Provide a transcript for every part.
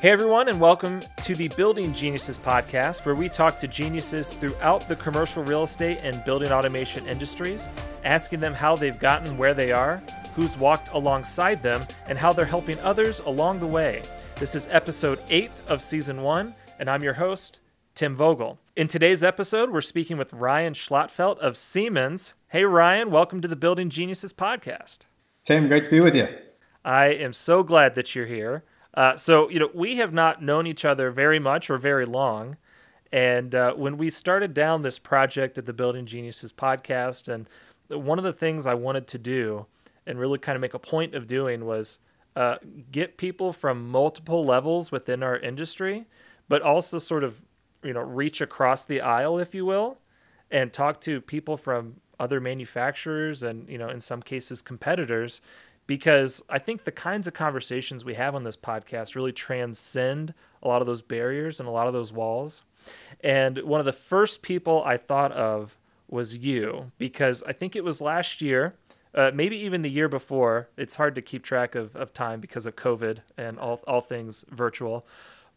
Hey everyone, and welcome to the Building Geniuses podcast, where we talk to geniuses throughout the commercial real estate and building automation industries, asking them how they've gotten where they are, who's walked alongside them, and how they're helping others along the way. This is episode 8 of season 1, and I'm your host, Tim Vogel. In today's episode, we're speaking with Ryan Schlotfeldt of Siemens. Hey Ryan, welcome to the Building Geniuses podcast. Tim, great to be with you. I am so glad that you're here. We have not known each other very much or very long. And when we started down this project at the Building Geniuses podcast, and one of the things I wanted to do and really kind of make a point of doing was get people from multiple levels within our industry, but also sort of, reach across the aisle, if you will, and talk to people from other manufacturers and, in some cases, competitors. Because I think the kinds of conversations we have on this podcast really transcend a lot of those barriers and a lot of those walls. And one of the first people I thought of was you, because I think it was last year, maybe even the year before. It's hard to keep track of time because of COVID and all things virtual.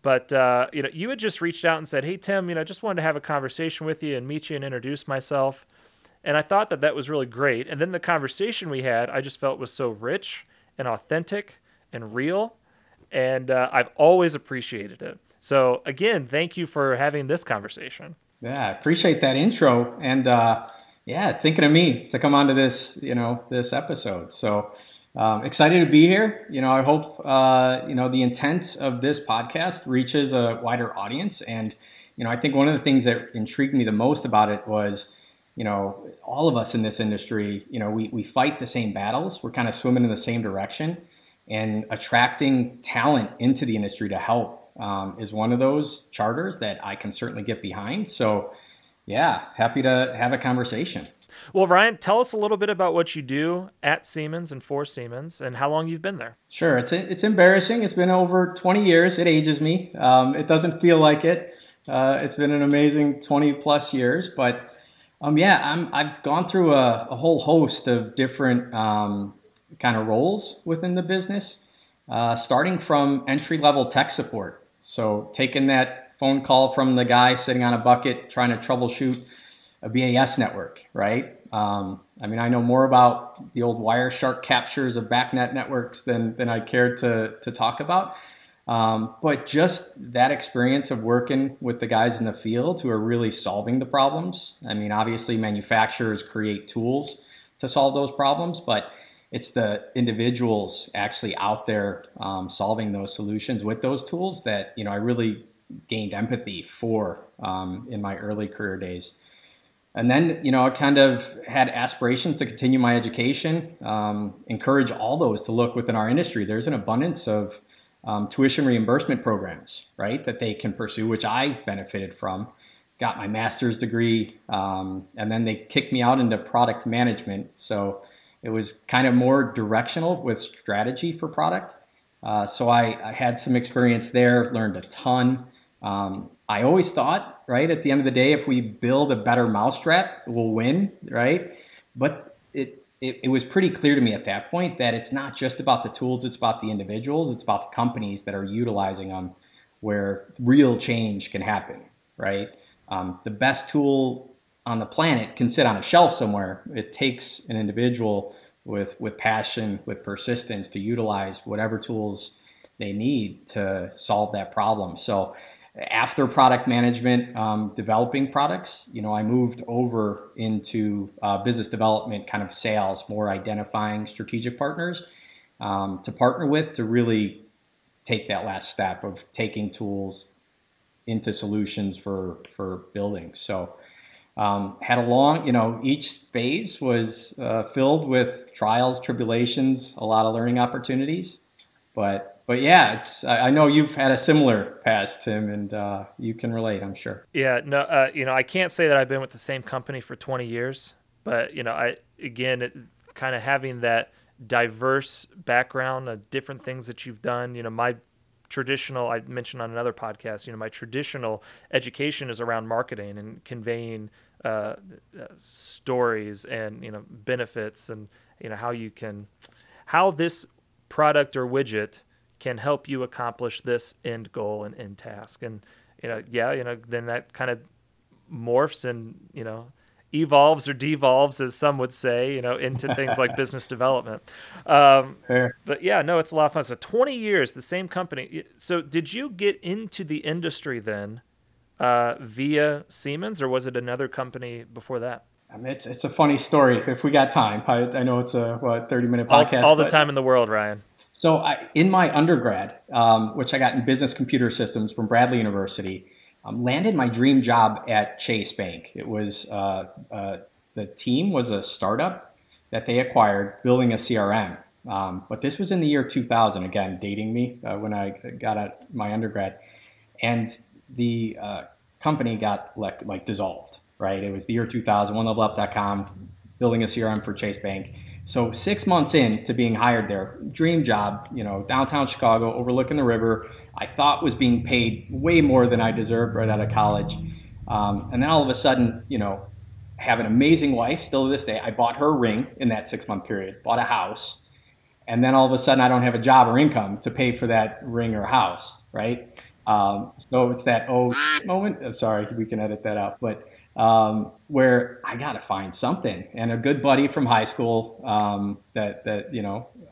But, you had just reached out and said, hey, Tim, I just wanted to have a conversation with you and meet you and introduce myself. And I thought that was really great. And then the conversation we had, I just felt was so rich and authentic and real. And I've always appreciated it. So again, thank you for having this conversation. Yeah, I appreciate that intro. And thinking of me to come onto this, this episode. So excited to be here. I hope, the intent of this podcast reaches a wider audience. And, I think one of the things that intrigued me the most about it was, all of us in this industry, we fight the same battles. We're kind of swimming in the same direction, and attracting talent into the industry to help is one of those charters that I can certainly get behind. So yeah, happy to have a conversation. Well, Ryan, tell us a little bit about what you do at Siemens and for Siemens and how long you've been there. Sure. It's embarrassing. It's been over 20 years. It ages me. It doesn't feel like it. It's been an amazing 20 plus years, but I've gone through a whole host of different kind of roles within the business, starting from entry-level tech support. So taking that phone call from the guy sitting on a bucket trying to troubleshoot a BAS network, right? I know more about the old Wireshark captures of BACnet networks than I care to talk about. But just that experience of working with the guys in the field who are really solving the problems. Obviously manufacturers create tools to solve those problems, but it's the individuals actually out there solving those solutions with those tools that, I really gained empathy for in my early career days. And then, I kind of had aspirations to continue my education, encourage all those to look within our industry. There's an abundance of tuition reimbursement programs, right, that they can pursue, which I benefited from. Got my master's degree, and then they kicked me out into product management. So it was kind of more directional with strategy for product. So I had some experience there, learned a ton. I always thought, right, at the end of the day, if we build a better mousetrap, we'll win, right? But it was pretty clear to me at that point that it's not just about the tools, it's about the individuals, it's about the companies that are utilizing them where real change can happen, right? The best tool on the planet can sit on a shelf somewhere. It takes an individual with passion, with persistence to utilize whatever tools they need to solve that problem. So after product management, developing products, I moved over into business development, kind of sales, more identifying strategic partners to partner with to really take that last step of taking tools into solutions for buildings. So had a long, each phase was filled with trials, tribulations, a lot of learning opportunities. But yeah, I know you've had a similar past, Tim, and you can relate, I'm sure. Yeah, no, I can't say that I've been with the same company for 20 years, but kind of having that diverse background of different things that you've done. My traditional, I mentioned on another podcast, my traditional education is around marketing and conveying stories and benefits and how this product or widget can help you accomplish this end goal and end task. And, then that kind of morphs and, evolves or devolves, as some would say, into things like business development. But yeah, no, it's a lot of fun. So 20 years, the same company. So did you get into the industry then via Siemens, or was it another company before that? I mean, it's a funny story if we got time. I know it's a 30-minute All, podcast. all the time in the world, Ryan. So in my undergrad, which I got in business computer systems from Bradley University, landed my dream job at Chase Bank. It was the team was a startup that they acquired building a CRM. But this was in the year 2000, again, dating me when I got out my undergrad. And the company got like dissolved, right? It was the year 2000, OneLevelUp.com, building a CRM for Chase Bank. So 6 months into being hired there, dream job, downtown Chicago, overlooking the river. I thought was being paid way more than I deserved right out of college. And then all of a sudden, have an amazing wife still to this day. I bought her ring in that 6 month period, bought a house. And then all of a sudden I don't have a job or income to pay for that ring or house, right? So it's that moment. I'm sorry, we can edit that out. But where I got to find something. And a good buddy from high school that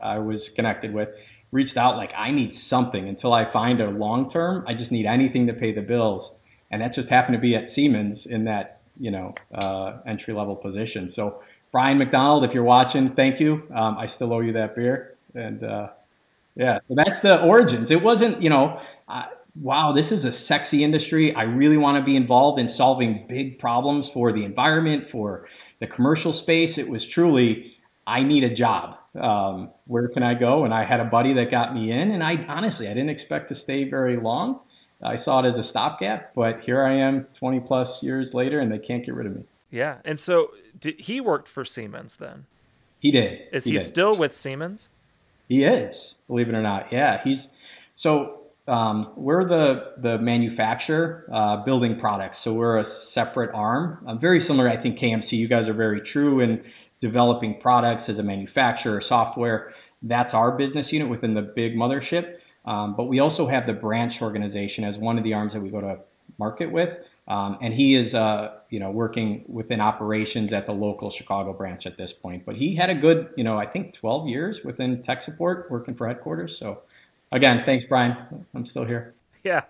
I was connected with reached out like, I need something until I find a long term. I just need anything to pay the bills. And that just happened to be at Siemens in that, entry level position. So Brian McDonald, if you're watching, thank you. I still owe you that beer. And so that's the origins. It wasn't, wow, this is a sexy industry. I really want to be involved in solving big problems for the environment, for the commercial space. It was truly, I need a job. Where can I go? And I had a buddy that got me in. And I didn't expect to stay very long. I saw it as a stopgap, but here I am 20 plus years later and they can't get rid of me. Yeah. And so he worked for Siemens then? He did. Is he still with Siemens? He is, believe it or not. Yeah. We're the manufacturer building products. So we're a separate arm. Very similar, I think, KMC. You guys are very true in developing products as a manufacturer, software. That's our business unit within the big mothership. But we also have the branch organization as one of the arms that we go to market with. And he is, working within operations at the local Chicago branch at this point. But he had a good, I think 12 years within tech support working for headquarters. So again, thanks, Brian. I'm still here. Yeah.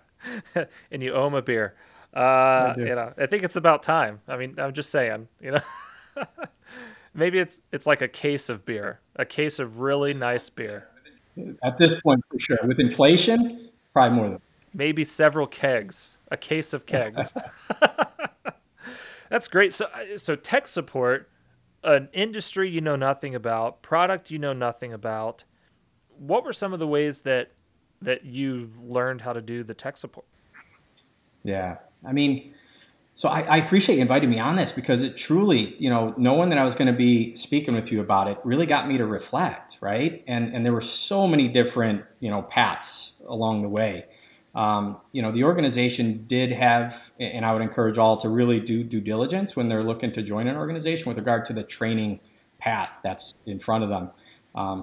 And you owe him a beer. I think it's about time. I mean, I'm just saying, maybe it's like a case of beer, a case of really nice beer. At this point, for sure. With inflation, probably more than. Maybe several kegs, a case of kegs. That's great. So tech support, an industry you know nothing about, product you know nothing about. What were some of the ways that you learned how to do the tech support? Yeah, I mean, so I appreciate you inviting me on this because it truly, knowing that I was going to be speaking with you about it really got me to reflect, right? And there were so many different, paths along the way. The organization did have, and I would encourage all to really do due diligence when they're looking to join an organization with regard to the training path that's in front of them.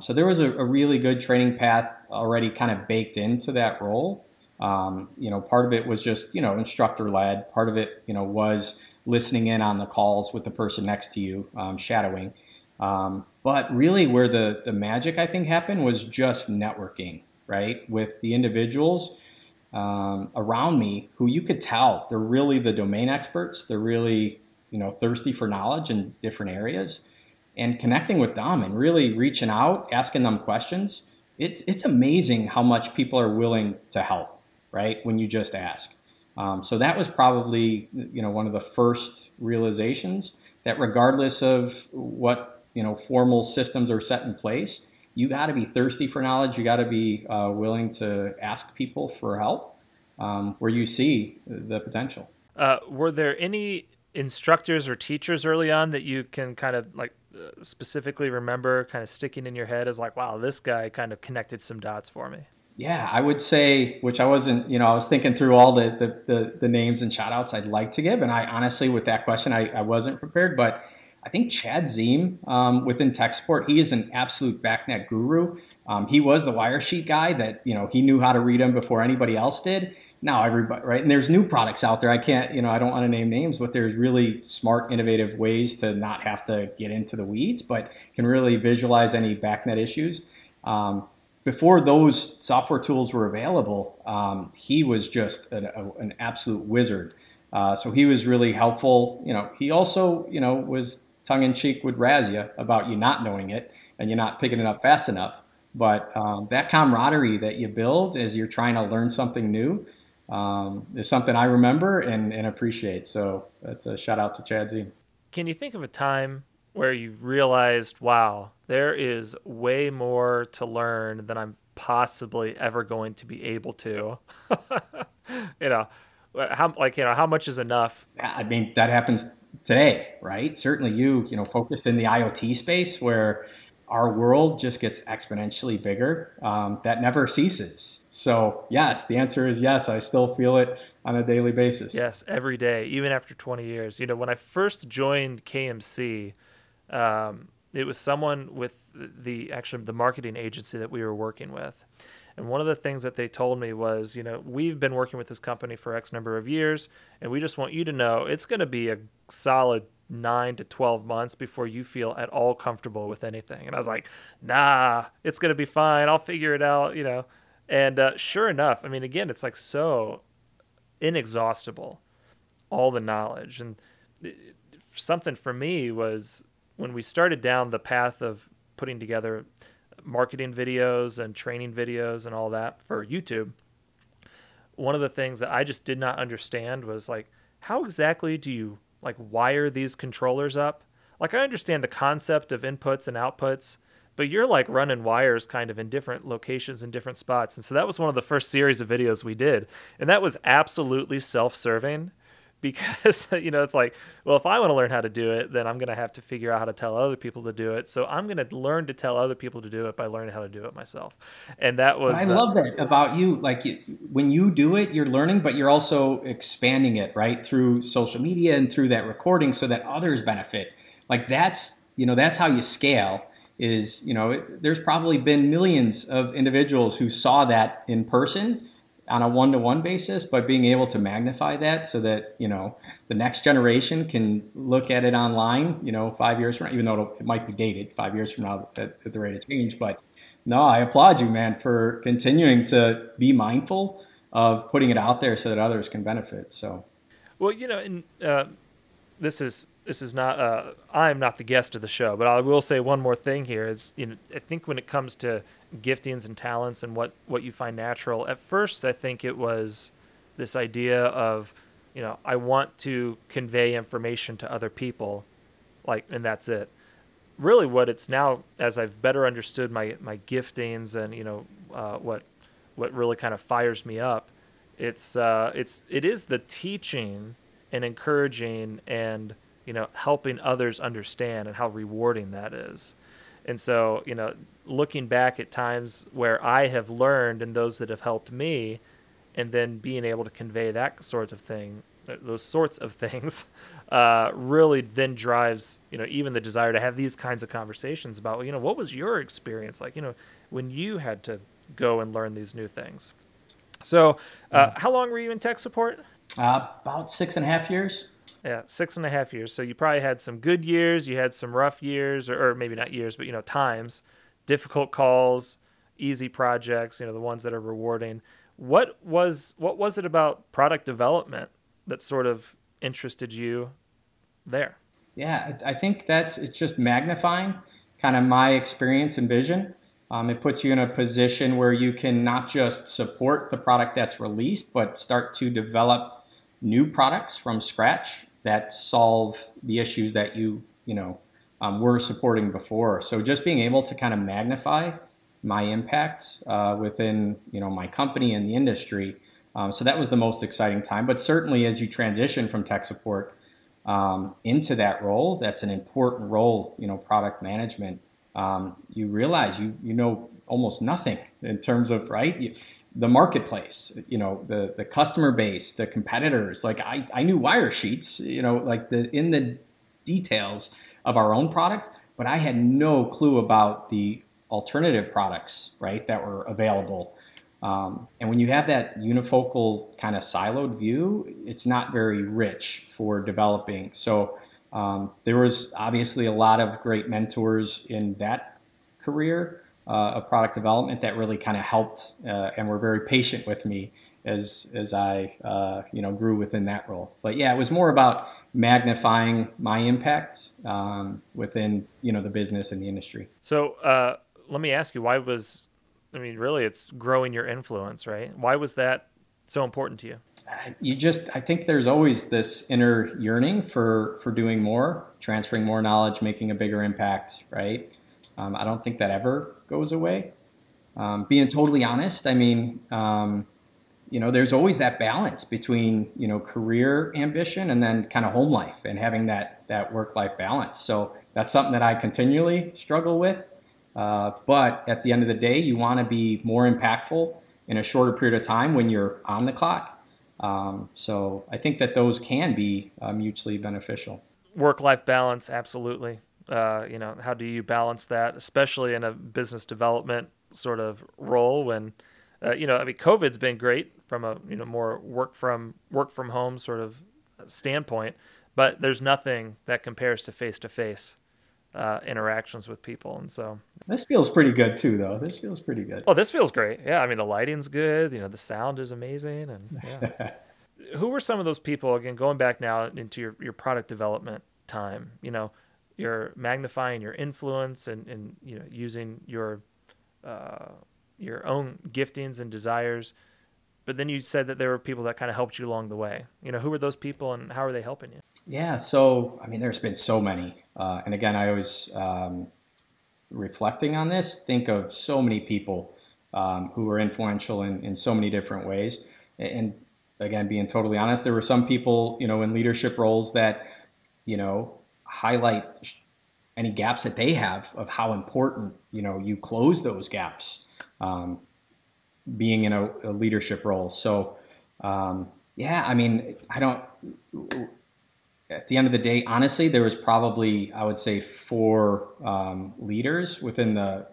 So there was a really good training path already kind of baked into that role. Part of it was just, instructor led. Part of it, was listening in on the calls with the person next to you, shadowing. But really where the magic, I think, happened was just networking, right? With the individuals around me who you could tell they're really the domain experts. They're really, thirsty for knowledge in different areas. And connecting with them and really reaching out, asking them questions. It's amazing how much people are willing to help, right? When you just ask. So that was probably, one of the first realizations that regardless of what, formal systems are set in place, you got to be thirsty for knowledge. You got to be willing to ask people for help where you see the potential. Were there any instructors or teachers early on that you can kind of specifically remember kind of sticking in your head as like, wow, this guy kind of connected some dots for me? Yeah, I would say, which I wasn't, I was thinking through all the names and shout outs I'd like to give. And I honestly, with that question, I wasn't prepared, but I think Chad Ziem within tech support, he is an absolute backnet guru. He was the wire sheet guy that, he knew how to read them before anybody else did. Now everybody, right? And there's new products out there. I can't, I don't want to name names, but there's really smart, innovative ways to not have to get into the weeds, but can really visualize any backnet issues. Before those software tools were available, he was just an absolute wizard. So he was really helpful. He also, was tongue in cheek would razz you about you not knowing it and you're not picking it up fast enough. But that camaraderie that you build as you're trying to learn something new is something I remember and appreciate. So that's a shout out to Chad Z. Can you think of a time where you've realized, wow, there is way more to learn than I'm possibly ever going to be able to? you know, how much is enough? I mean, that happens today, right? Certainly focused in the IoT space where our world just gets exponentially bigger. That never ceases. So yes, the answer is yes. I still feel it on a daily basis. Yes, every day, even after 20 years. When I first joined KMC, it was someone with the marketing agency that we were working with. And one of the things that they told me was, we've been working with this company for X number of years, and we just want you to know it's going to be a solid 9 to 12 months before you feel at all comfortable with anything. And I was like, nah, it's going to be fine. I'll figure it out, And sure enough, I mean, again, it's like so inexhaustible, all the knowledge. And something for me was when we started down the path of putting together marketing videos and training videos and all that for YouTube, one of the things that I just did not understand was like, how exactly do you like wire these controllers up? Like, I understand the concept of inputs and outputs, but you're like running wires kind of in different locations in different spots. And so that was one of the first series of videos we did. And that was absolutely self-serving because, it's like, well, if I want to learn how to do it, then I'm going to have to figure out how to tell other people to do it. So I'm going to learn to tell other people to do it by learning how to do it myself. And that was... I love that about you. Like when you do it, you're learning, but you're also expanding it, right? Through social media and through that recording so that others benefit. Like that's how you scale is, there's probably been millions of individuals who saw that in person on a one-to-one basis, but being able to magnify that so that, the next generation can look at it online, 5 years from now, even though it might be dated 5 years from now at the rate of change. But no, I applaud you, man, for continuing to be mindful of putting it out there so that others can benefit. So, well, and this is not I'm not the guest of the show, but I will say one more thing here is, I think when it comes to giftings and talents and what you find natural, at first I think it was this idea of, I want to convey information to other people, like, and that's it. Really what it's now, as I've better understood my giftings and, what really kind of fires me up, it is the teaching and encouraging and, helping others understand and how rewarding that is. And so, looking back at times where I have learned and those that have helped me, and then being able to convey those sorts of things, really then drives, even the desire to have these kinds of conversations about, what was your experience like, when you had to go and learn these new things. So, how long were you in tech support? About 6.5 years. Yeah, 6.5 years. So you probably had some good years, you had some rough years, or maybe not years, but times, difficult calls, easy projects, the ones that are rewarding. What was it about product development that sort of interested you there? Yeah, I think it's just magnifying kind of my experience and vision. It puts you in a position where you can not just support the product that's released, but start to develop new products from scratch that solve the issues that you were supporting before. So just being able to kind of magnify my impact within my company and the industry. So that was the most exciting time. But certainly as you transition from tech support into that role, that's an important role, product management. You realize you know almost nothing in terms of the marketplace, the customer base, the competitors. Like I knew wire sheets, in the details, of our own product, but I had no clue about the alternative products, right, that were available. And when you have that unifocal kind of siloed view, it's not very rich for developing. So there was obviously a lot of great mentors in that career of product development that really kind of helped and were very patient with me as I grew within that role. But yeah, it was more about magnifying my impact within the business and the industry. So let me ask you, really it's growing your influence, right? Why was that so important to you? I think there's always this inner yearning for doing more, transferring more knowledge, making a bigger impact, right? I don't think that ever goes away. Being totally honest, I mean, there's always that balance between, career ambition and then kind of home life and having that work-life balance. So that's something that I continually struggle with. But at the end of the day, you want to be more impactful in a shorter period of time when you're on the clock. So I think that those can be mutually beneficial. Work-life balance, absolutely. How do you balance that, especially in a business development sort of role when, COVID's been great from a, more work from home sort of standpoint, but there's nothing that compares to face-to-face interactions with people. And so this feels pretty good too, though. This feels pretty good. Oh, this feels great. Yeah. I mean, the lighting's good. The sound is amazing. And yeah. Who were some of those people, again, going back now into your product development time, you're magnifying your influence and using your own giftings and desires. But then you said that there were people that kind of helped you along the way. Who were those people and how are they helping you? Yeah. So, I mean, there's been so many. And again, I always, reflecting on this, think of so many people who were influential in so many different ways. And again, being totally honest, there were some people, in leadership roles that, highlight any gaps that they have of how important, you close those gaps, being in a leadership role. So, yeah, I mean, at the end of the day, honestly, there was probably, I would say, 4 leaders within the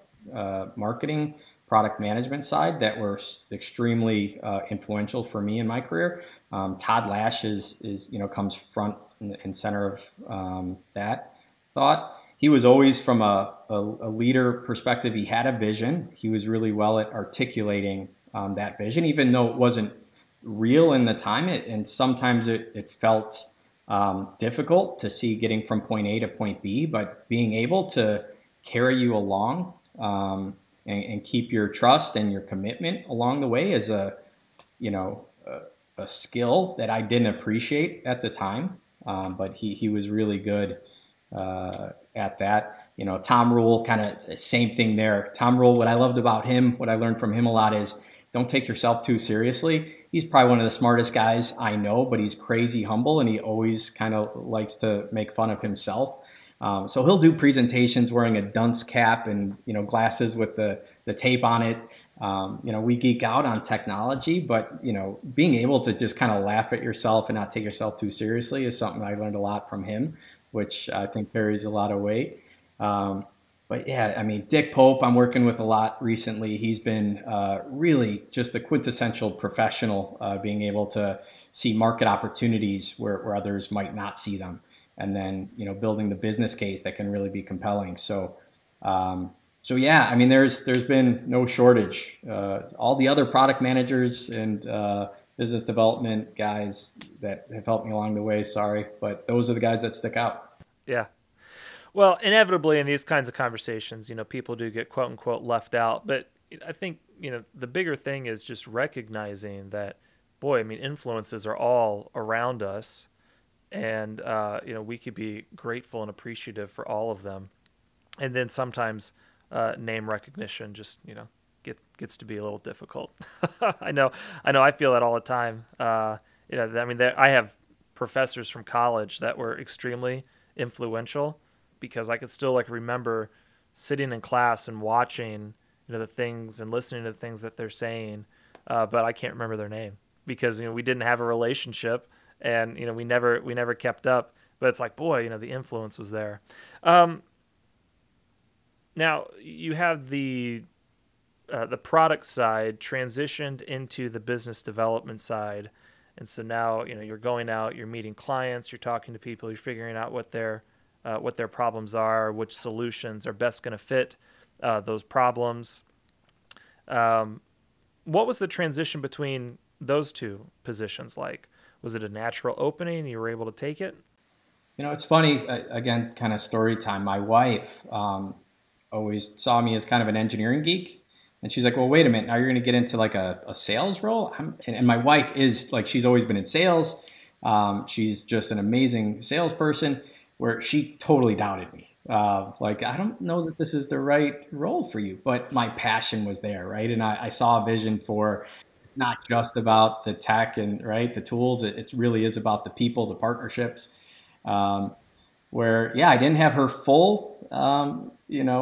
marketing product management side that were extremely influential for me in my career. Todd Lash is comes front and center of that thought. He was always from a leader perspective. He had a vision. He was really well at articulating that vision, even though it wasn't real in the time. And sometimes it felt difficult to see getting from point A to point B, but being able to carry you along and keep your trust and your commitment along the way is a skill that I didn't appreciate at the time, but he was really good at that. Tom Rule, kind of same thing there. Tom Rule, what I loved about him, what I learned from him a lot is don't take yourself too seriously. He's probably one of the smartest guys I know, but he's crazy humble and he always kind of likes to make fun of himself. So he'll do presentations wearing a dunce cap and, glasses with the tape on it. We geek out on technology, but, being able to just kind of laugh at yourself and not take yourself too seriously is something I learned a lot from him, which I think carries a lot of weight. But yeah, I mean, Dick Pope, I'm working with a lot recently. He's been really just the quintessential professional, being able to see market opportunities where others might not see them. And then, building the business case that can really be compelling. So yeah, I mean, there's been no shortage. All the other product managers and business development guys that have helped me along the way, sorry, but those are the guys that stick out. Yeah. Well, inevitably in these kinds of conversations, people do get quote unquote left out. But I think, the bigger thing is just recognizing that, boy, I mean, influences are all around us. And, we could be grateful and appreciative for all of them. And then sometimes name recognition just, gets to be a little difficult. I know I feel that all the time. I mean, I have professors from college that were extremely influential, because I could still remember sitting in class and watching, the things and listening to the things that they're saying, but I can't remember their name because we didn't have a relationship and we never kept up. but it's like, boy, the influence was there. Um, Now you have the product side transitioned into the business development side, and so now you're going out, you're meeting clients, you're talking to people, you're figuring out what their problems are, which solutions are best going to fit those problems. Um, what was the transition between those two positions like? Was it a natural opening and you were able to take it? It's funny, again, kind of story time. My wife always saw me as kind of an engineering geek. And she's like, well, wait a minute, now you're going to get into like a sales role? And my wife is like, she's always been in sales. She's just an amazing salesperson, where she totally doubted me. Like, I don't know that this is the right role for you, but my passion was there, right? And I saw a vision for not just about the tech and right the tools. It really is about the people, the partnerships. Um, where yeah, I didn't have her full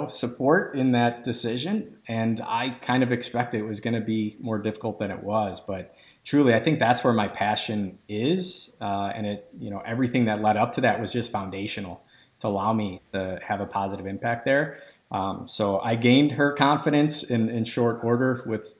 support in that decision, and I kind of expected it was going to be more difficult than it was. But truly, I think that's where my passion is, and everything that led up to that was just foundational to allow me to have a positive impact there. So I gained her confidence in short order with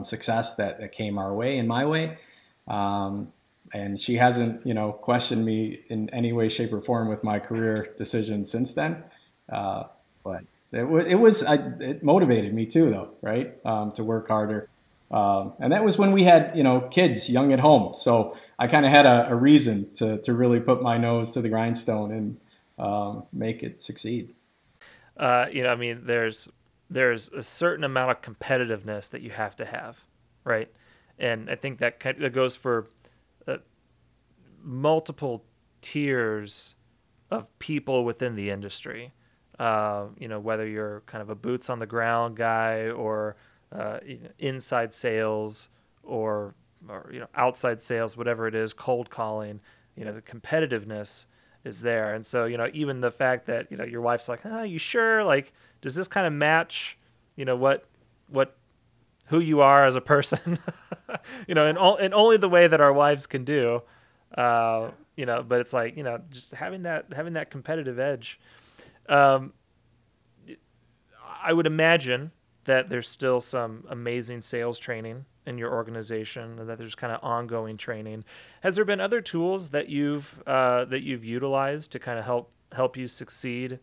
success that came our way in my way. Um, and she hasn't, questioned me in any way, shape, or form with my career decisions since then. Uh, but it motivated me too, though, right? To work harder. And that was when we had, kids young at home. So I kind of had a reason to really put my nose to the grindstone and make it succeed. I mean, there's a certain amount of competitiveness that you have, right? And I think that goes for uh, multiple tiers of people within the industry. Whether you're kind of a boots on the ground guy or inside sales or outside sales, whatever it is, cold calling. The competitiveness is there, and so even the fact that your wife's like, you sure? Like, does this kind of match what who you are as a person? And only the way that our wives can do. But it's like just having that competitive edge. Um, I would imagine that there's still some amazing sales training in your organization, and that there's kind of ongoing training. Has there been other tools that you've utilized to kind of help you succeed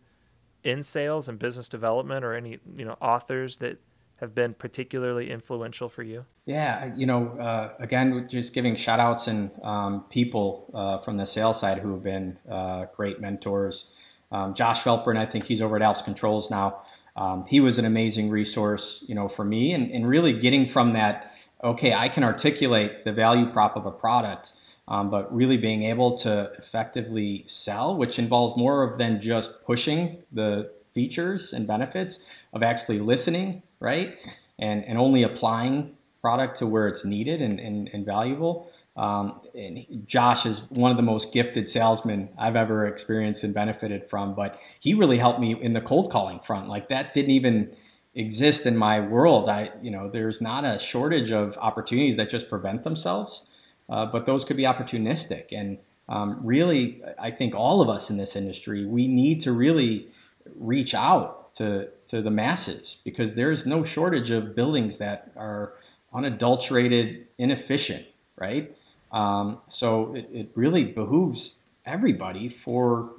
in sales and business development, or any authors that have been particularly influential for you? Yeah, again, just giving shout outs and people from the sales side who have been great mentors. Josh Felper, I think he's over at Alps Controls now. He was an amazing resource, for me, and really getting from that, okay, I can articulate the value prop of a product, but really being able to effectively sell, which involves more of than just pushing the features and benefits of actually listening, right? And only applying product to where it's needed and valuable. And Josh is one of the most gifted salesmen I've ever experienced and benefited from, but he really helped me in the cold calling front. Like, that didn't even exist in my world. There's not a shortage of opportunities that just prevent themselves, but those could be opportunistic. And really, I think all of us in this industry, we need to really reach out to the masses, because there's no shortage of buildings that are unadulterated, inefficient, right? So it really behooves everybody for,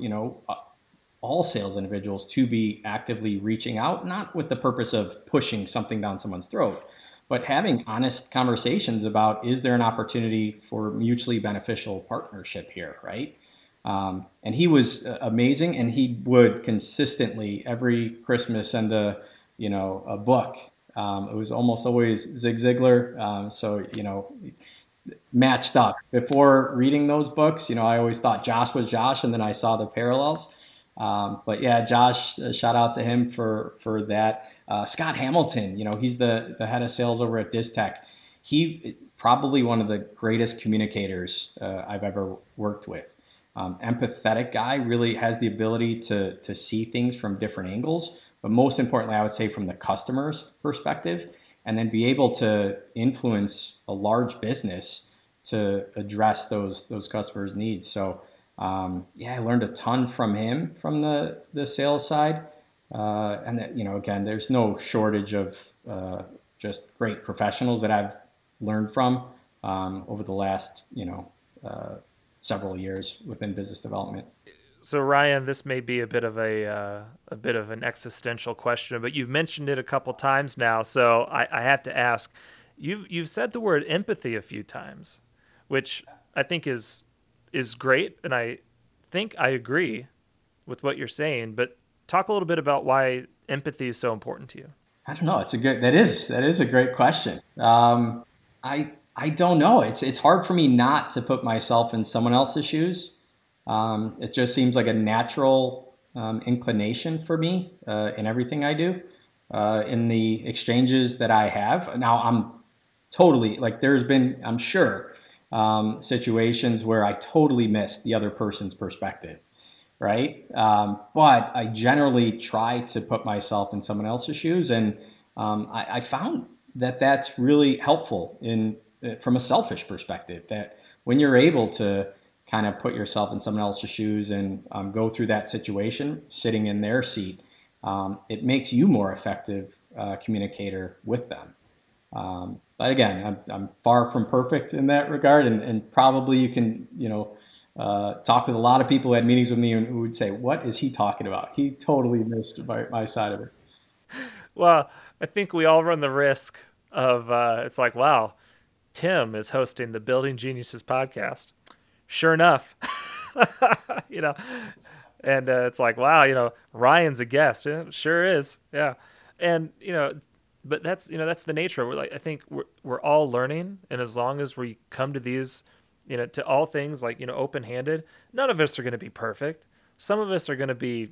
all sales individuals to be actively reaching out, not with the purpose of pushing something down someone's throat, but having honest conversations about, is there an opportunity for mutually beneficial partnership here, right? And he was amazing, and he would consistently every Christmas send a book. It was almost always Zig Ziglar. So, matched up. Before reading those books, I always thought Josh was Josh, and then I saw the parallels. But yeah, Josh, shout out to him for that. Scott Hamilton, he's the head of sales over at Distech. He probably one of the greatest communicators I've ever worked with. Empathetic guy, really has the ability to see things from different angles, but most importantly, I would say from the customer's perspective, and then be able to influence a large business to address those customers' needs. So Yeah, I learned a ton from him from the sales side. And that, again, there's no shortage of just great professionals that I've learned from over the last, several years within business development. So Ryan, this may be a bit of an existential question, but you've mentioned it a couple times now, so I have to ask. You've said the word empathy a few times, which I think is great, and I think I agree with what you're saying. But talk a little bit about why empathy is so important to you. I don't know. That is a great question. I don't know. It's hard for me not to put myself in someone else's shoes. It just seems like a natural inclination for me in everything I do. In the exchanges that I have now, I'm totally like there's been, I'm sure, situations where I totally missed the other person's perspective, right? But I generally try to put myself in someone else's shoes, and I found that that's really helpful in from a selfish perspective. That when you're able to kind of put yourself in someone else's shoes and go through that situation, sitting in their seat, it makes you more effective communicator with them. But again, I'm far from perfect in that regard, and probably you can, talk with a lot of people who had meetings with me and who would say, "What is he talking about? He totally missed my side of it." Well, I think we all run the risk of it's like, wow, Tim is hosting the Building Geniuses podcast. Sure enough, you know, and it's like, wow, Ryan's a guest. Yeah, sure is. Yeah. And, but that's the nature of it. Like, I think we're all learning. And as long as we come to these, to all things like, open handed, none of us are going to be perfect. Some of us are going to be,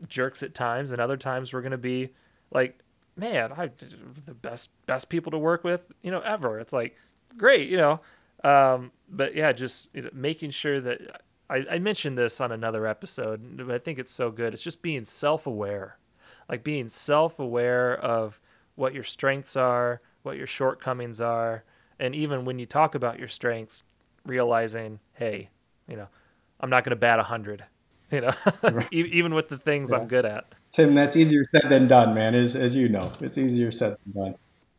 jerks at times. And other times we're going to be like, man, I the best people to work with, ever. It's like, great. But yeah, just making sure that I mentioned this on another episode, but I think it's so good. It's just being self-aware, like being self-aware of what your strengths are, what your shortcomings are, and even when you talk about your strengths, realizing, hey, I'm not going to bat 100, Right. even with the things Yeah. I'm good at. Tim, that's easier said than done, man. As you know, it's easier said than done.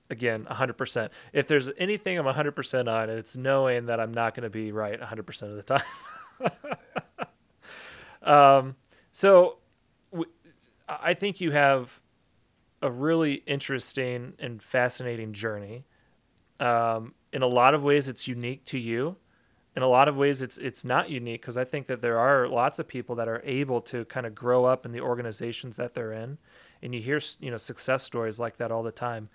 Again, 100%. If there's anything I'm 100% on, it's knowing that I'm not going to be right 100% of the time. So I think you have a really interesting and fascinating journey. In a lot of ways, it's unique to you. In a lot of ways, it's not unique, because I think that there are lots of people that are able to kind of grow up in the organizations that they're in, and you hear success stories like that all the time.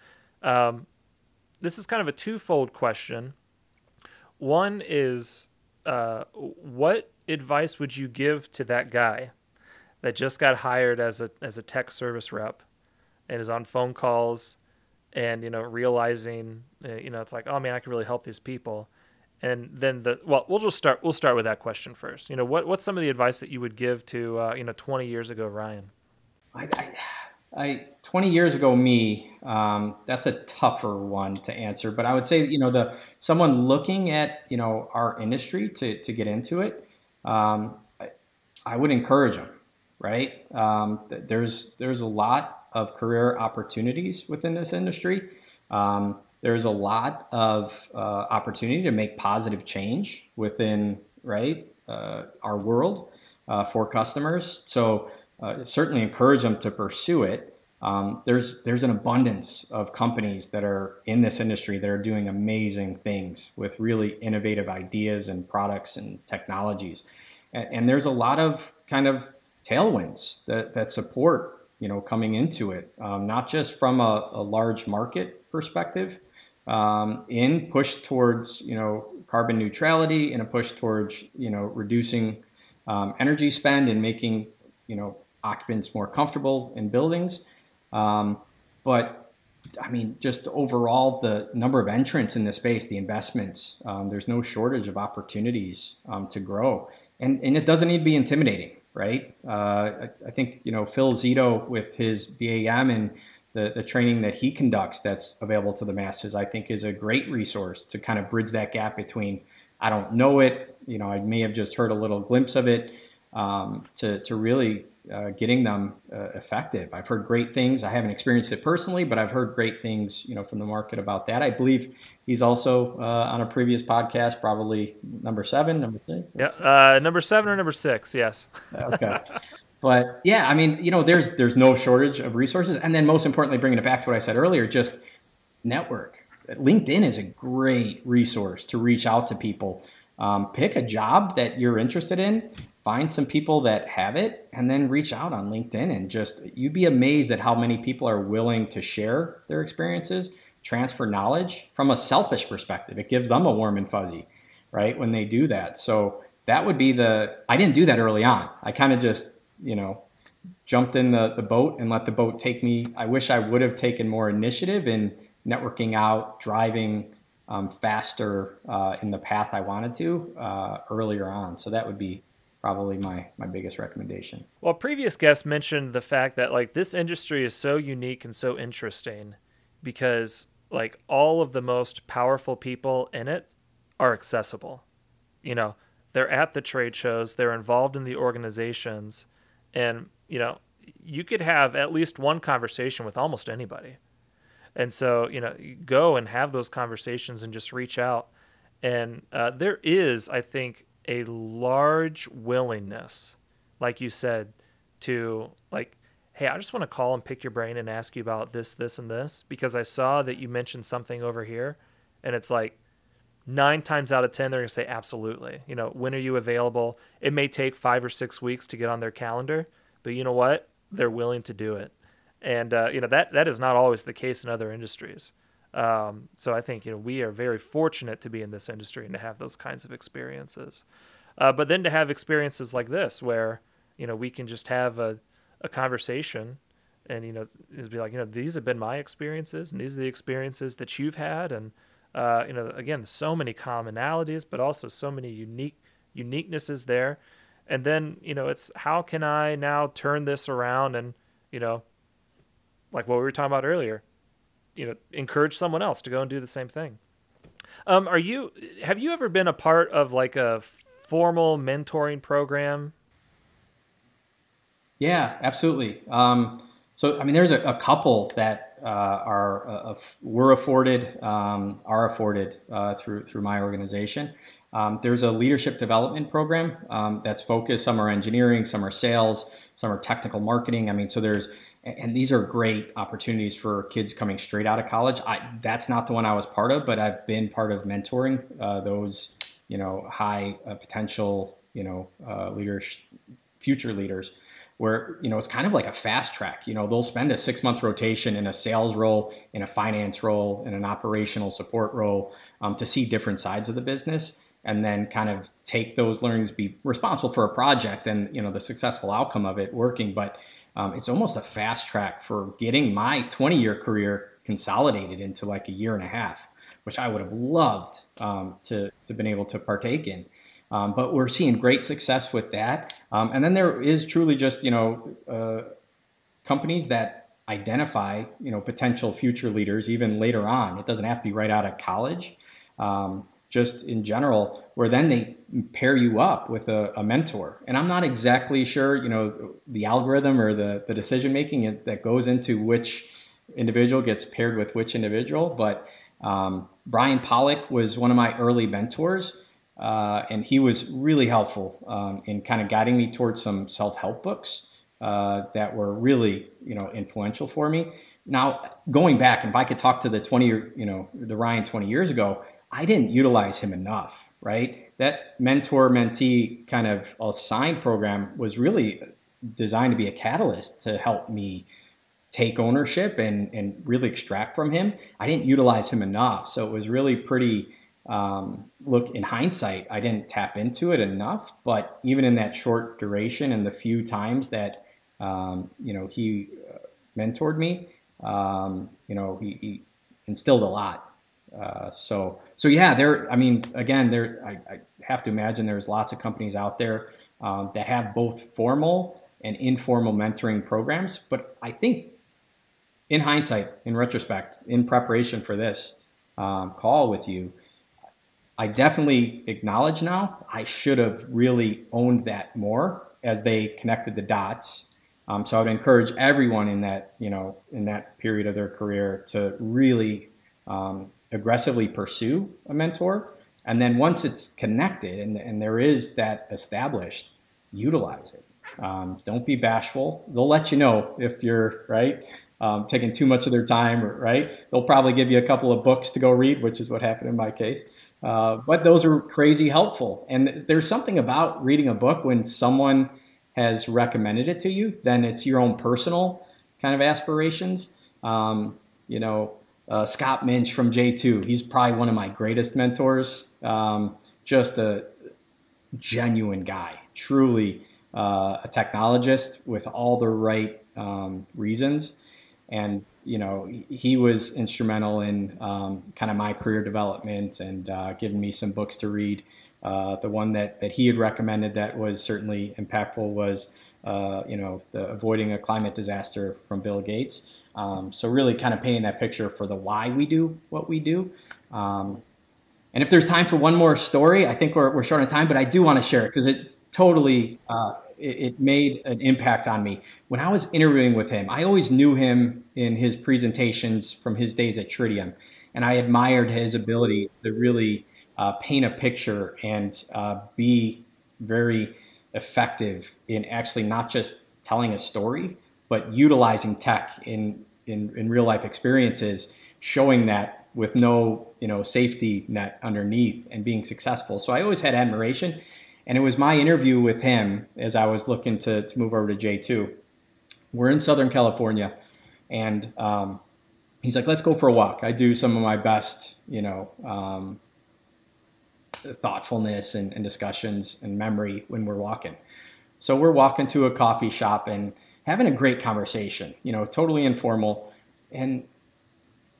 This is kind of a twofold question. One is, what advice would you give to that guy that just got hired as a tech service rep and is on phone calls and realizing it's like, oh man, I could really help these people. And then we'll start with that question first. What's some of the advice that you would give to 20 years ago Ryan? I, I, 20 years ago, me, that's a tougher one to answer, but I would say, someone looking at, our industry to get into it, I would encourage them, right? There's a lot of career opportunities within this industry. There's a lot of opportunity to make positive change within, right, our world for customers. So certainly encourage them to pursue it. There's an abundance of companies that are in this industry that are doing amazing things with really innovative ideas and products and technologies. And there's a lot of kind of tailwinds that support, coming into it, not just from a large market perspective, in push towards, carbon neutrality and a push towards, reducing energy spend and making, occupants more comfortable in buildings. But I mean, just overall, the number of entrants in this space, the investments, there's no shortage of opportunities to grow. And it doesn't need to be intimidating, right? I think, Phil Zito with his BAM and the training that he conducts that's available to the masses, I think is a great resource to kind of bridge that gap between I don't know it I may have just heard a little glimpse of it, to really getting them effective. I've heard great things. I haven't experienced it personally, but I've heard great things, from the market about that. I believe he's also on a previous podcast, probably number 7, number 6. Yeah, number 7 or number 6, yes. Okay. But yeah, I mean, there's no shortage of resources. And then most importantly, bringing it back to what I said earlier, just network. LinkedIn is a great resource to reach out to people. Pick a job that you're interested in, find some people that have it, and then reach out on LinkedIn. And you'd be amazed at how many people are willing to share their experiences, transfer knowledge from a selfish perspective. It gives them a warm and fuzzy, right, when they do that. So that would be I didn't do that early on. I kind of just, jumped in the boat and let the boat take me. I wish I would have taken more initiative in networking out, driving faster in the path I wanted to earlier on. So that would be probably my biggest recommendation. Well, previous guests mentioned the fact that like this industry is so unique and so interesting because like all of the most powerful people in it are accessible. They're at the trade shows, they're involved in the organizations, and you could have at least one conversation with almost anybody. And so, you go and have those conversations and just reach out. And there is, I think, a large willingness, like you said, to like, hey, I just want to call and pick your brain and ask you about this, this, and this, because I saw that you mentioned something over here. And it's like 9 times out of 10, they're going to say, absolutely. When are you available? It may take 5 or 6 weeks to get on their calendar, but you know what? They're willing to do it. And, that is not always the case in other industries. So I think, we are very fortunate to be in this industry and to have those kinds of experiences. But then to have experiences like this where, we can just have a conversation and, it'd be like, these have been my experiences and these are the experiences that you've had. And, again, so many commonalities, but also so many uniquenesses there. And then, it's how can I now turn this around and, like what we were talking about earlier, encourage someone else to go and do the same thing. Have you ever been a part of like a formal mentoring program? Yeah, absolutely. So, I mean, there's a couple that were afforded, are afforded through my organization. There's a leadership development program that's focused. Some are engineering, some are sales, some are technical marketing. I mean, and these are great opportunities for kids coming straight out of college. That's not the one I was part of, but I've been part of mentoring those, high potential, leaders, future leaders, where, it's kind of like a fast track. They'll spend a 6-month rotation in a sales role, in a finance role, in an operational support role to see different sides of the business, and then kind of take those learnings, be responsible for a project and, the successful outcome of it working. But it's almost a fast track for getting my 20-year career consolidated into like a year and a half, which I would have loved to been able to partake in. But we're seeing great success with that. And then there is truly just, companies that identify, potential future leaders even later on. It doesn't have to be right out of college. Just in general, where then they pair you up with a mentor. And I'm not exactly sure, the algorithm or the decision making that goes into which individual gets paired with which individual. But Brian Pollock was one of my early mentors, and he was really helpful in kind of guiding me towards some self-help books that were really, influential for me. Now, going back, and if I could talk to the Ryan 20 years ago, I didn't utilize him enough, right? That mentor-mentee kind of assigned program was really designed to be a catalyst to help me take ownership and really extract from him. I didn't utilize him enough. So it was really pretty, in hindsight, I didn't tap into it enough. But even in that short duration and the few times that, he mentored me, he instilled a lot. So yeah, I have to imagine there's lots of companies out there that have both formal and informal mentoring programs. But I think in hindsight, in retrospect, in preparation for this call with you, I definitely acknowledge now I should have really owned that more as they connected the dots. So I would encourage everyone in that, in that period of their career to really aggressively pursue a mentor. And then once it's connected and there is that established, utilize it. Don't be bashful. They'll let you know if you're right, taking too much of their time, right? They'll probably give you a couple of books to go read, which is what happened in my case. But those are crazy helpful. And there's something about reading a book when someone has recommended it to you, then it's your own personal kind of aspirations. Scott Minch from J2, he's probably one of my greatest mentors. Just a genuine guy, truly a technologist with all the right reasons. And, he was instrumental in kind of my career development and giving me some books to read. The one that he had recommended that was certainly impactful was, the Avoiding a Climate Disaster from Bill Gates. So really kind of painting that picture for the why we do what we do. And if there's time for one more story, I think we're short on time, but I do want to share it because it totally it made an impact on me. When I was interviewing with him, I always knew him in his presentations from his days at Tritium, and I admired his ability to really paint a picture and be very effective in actually not just telling a story, but utilizing tech in real life experiences, showing that with no safety net underneath and being successful. So I always had admiration. And it was my interview with him as I was looking to move over to J2. We're in Southern California, and he's like, let's go for a walk. I do some of my best, thoughtfulness and discussions and memory when we're walking. So we're walking to a coffee shop and having a great conversation, totally informal. And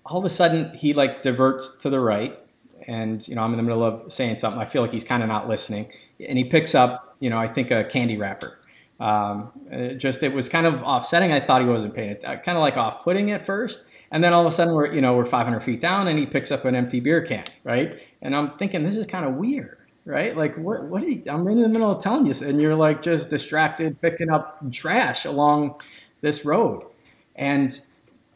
all of a sudden he diverts to the right. And, I'm in the middle of saying something. I feel like he's kind of not listening. And he picks up, I think a candy wrapper. It was kind of offsetting. I thought he wasn't paying it, kind of like off-putting at first. And then all of a sudden we're 500 feet down and he picks up an empty beer can, right? And I'm thinking, this is kind of weird, right? Like, what are you, I'm in the middle of telling you, and you're like just distracted picking up trash along this road. And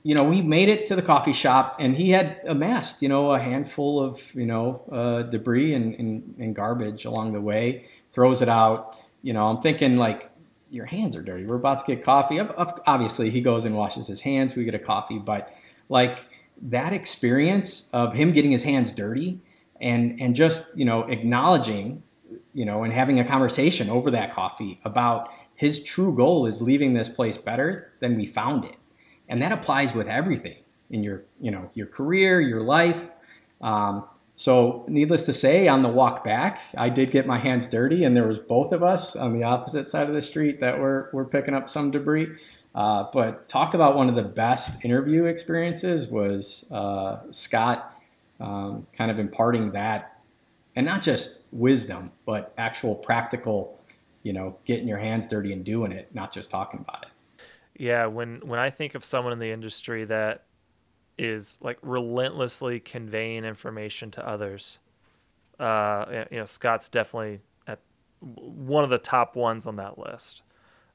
we made it to the coffee shop and he had amassed, a handful of, debris and garbage along the way, throws it out. I'm thinking like, your hands are dirty. We're about to get coffee. Obviously he goes and washes his hands. We get a coffee, but like that experience of him getting his hands dirty and just, acknowledging, and having a conversation over that coffee about his true goal is leaving this place better than we found it. And that applies with everything in your career, your life. So needless to say, on the walk back, I did get my hands dirty, and there was both of us on the opposite side of the street that were picking up some debris. But talk about one of the best interview experiences was Scott kind of imparting that, and not just wisdom, but actual practical, getting your hands dirty and doing it, not just talking about it. Yeah, when I think of someone in the industry that is like relentlessly conveying information to others, Scott's definitely at one of the top ones on that list,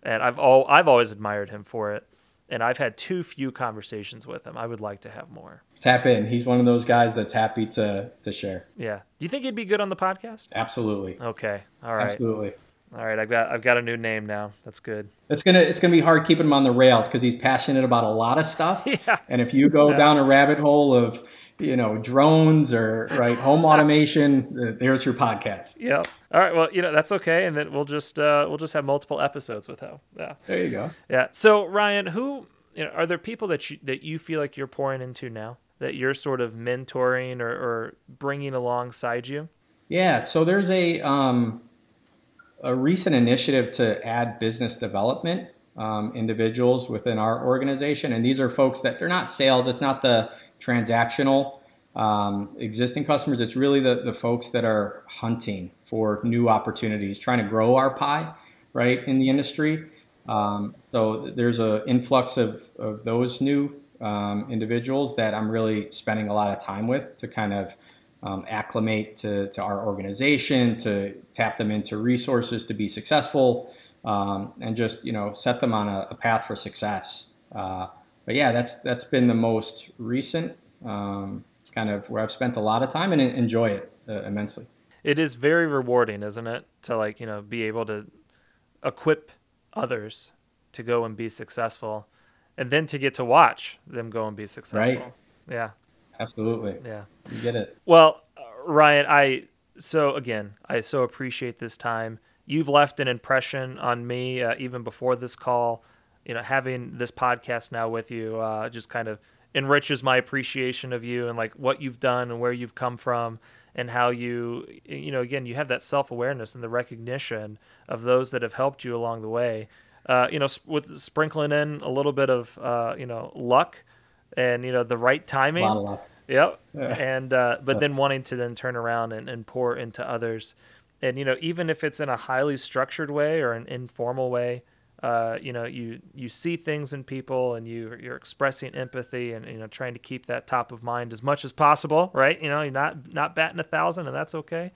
and I've always admired him for it, and I've had too few conversations with him. I would like to have more. Tap in. He's one of those guys that's happy to share. Yeah. Do you think he'd be good on the podcast? Absolutely. Okay. All right. Absolutely. All right, I've got a new name now. That's good. It's gonna be hard keeping him on the rails because he's passionate about a lot of stuff. Yeah. And if you go down a rabbit hole of drones or home automation, there's your podcast. Yep. All right. Well, that's okay, and then we'll just have multiple episodes with him. Yeah. There you go. Yeah. So Ryan, who are there people that you feel like you're pouring into now, that you're sort of mentoring or bringing alongside you? Yeah. So there's a recent initiative to add business development individuals within our organization. And these are folks that they're not sales. It's not the transactional existing customers. It's really the folks that are hunting for new opportunities, trying to grow our pie, right, in the industry. So there's an influx of those new individuals that I'm really spending a lot of time with to kind of acclimate to our organization, to tap them into resources to be successful, and just, set them on a path for success. But yeah, that's been the most recent kind of where I've spent a lot of time and enjoy it immensely. It is very rewarding, isn't it, to be able to equip others to go and be successful, and then to get to watch them go and be successful. Right. Yeah. Absolutely. Yeah. You get it. Well, Ryan, I so appreciate this time. You've left an impression on me even before this call. Having this podcast now with you just kind of enriches my appreciation of you and like what you've done and where you've come from, and how you have that self-awareness and the recognition of those that have helped you along the way. With sprinkling in a little bit of luck and the right timing. A lot of luck. Yep. And but then wanting to then turn around and pour into others, and even if it's in a highly structured way or an informal way, you see things in people, and you're expressing empathy, and trying to keep that top of mind as much as possible, right? You're not batting 1,000, and that's okay.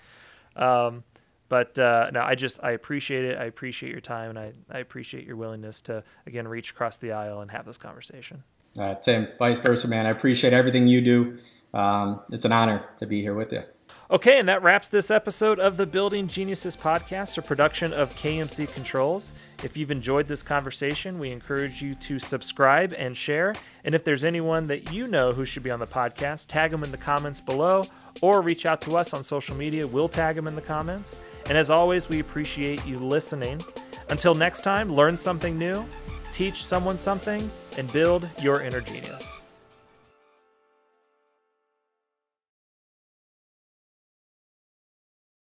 But no, I appreciate it. I appreciate your time, and I appreciate your willingness to again reach across the aisle and have this conversation. Tim, vice versa, man. I appreciate everything you do. It's an honor to be here with you. Okay, and that wraps this episode of the Building Geniuses podcast, a production of KMC Controls. If you've enjoyed this conversation, we encourage you to subscribe and share. And if there's anyone that you know who should be on the podcast, tag them in the comments below, or reach out to us on social media. We'll tag them in the comments. And as always, we appreciate you listening. Until next time, learn something new, teach someone something, and build your inner genius.